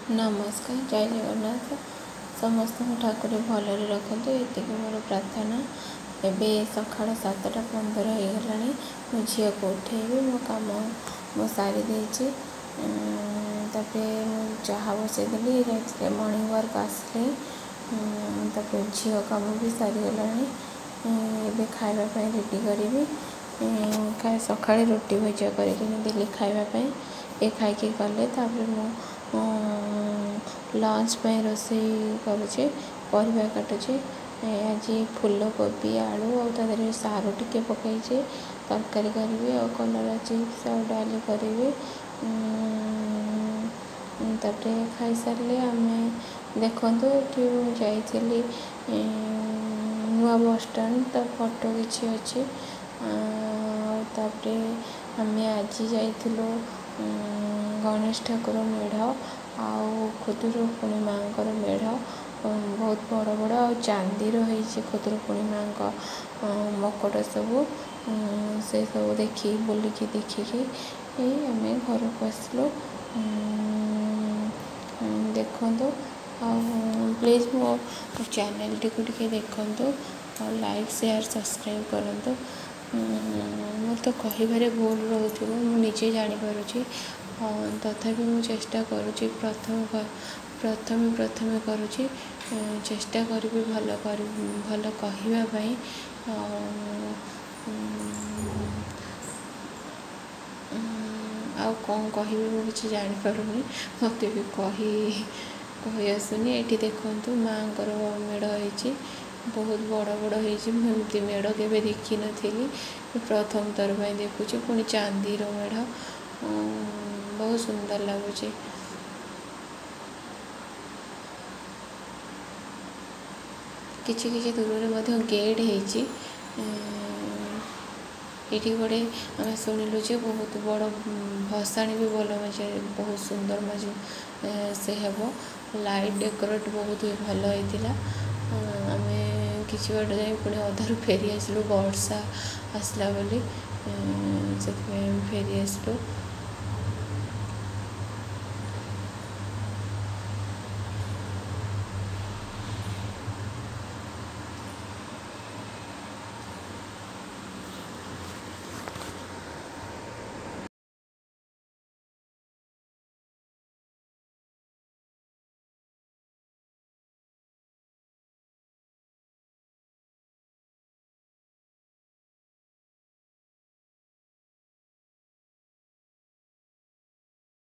नमस्कार। जय जगन्नाथ। समस्त ठाकुर भलरे रखते ये मोर प्रार्थना। एबे सकाळ 7:15 हो मो झील को उठेबी मो कम मो सारी देती चाह बसईदेली मॉर्निंग वर्क आसले झील कम भी सारीगला। एबे खावाई रेडी करी सका रुटी भजा करदेली खावाई ये खाई गले लंच पे रोसे करुचे परिवा काटुचे। आज फूलकोबी आलू और तादे सारू टिके पकईचे तरकारी करी और कलरा चिप्स और डाली करी। तापरे खाई सारे आम देखु ये जाइली नुआ बस स्टैंड तो फोटो किसी अच्छी। तापरे आम आज जाइलु गणेश ठाकुर मेढ़ आउ खुदुरुकुणी माँ मेढ़ बहुत बड़ बड़ आ चांदी रही खुदुरुकुणी माँ मकट सब से सब देखी बुलिकी देखिकी आम घर को आसलु। देखु प्लीज मो चैनल टी देखु और लाइक शेयर सब्सक्राइब करूँ। मत तो कह भूल रोच मुझे जानीपी तथापि मु चेष्टा करुँची प्रथम करुँची चेष्टा करी भल कहवाई कौन कह मुझे जानीपारूनी मत भी कही आसुनी। ये देखु माँ मेढ़ हो बहुत बड़ बड़ होमती मेढ़ के देखी नी प्रथम थर पर देखुची पुणी चांदीर मेढ़ बहुत सुंदर लगुच। किछि दूर में गेट हो ये गोटे आम शुणिलु जे बहुत बड़ भसाणी भी भल मजे बहुत सुंदर मजे से हेब लाइट डेकोरेट बहुत भल होता। आम किसी बाट जाए पुणी अधारू फेरी आसलु वर्षा आसला बोली से फेरी आसलु।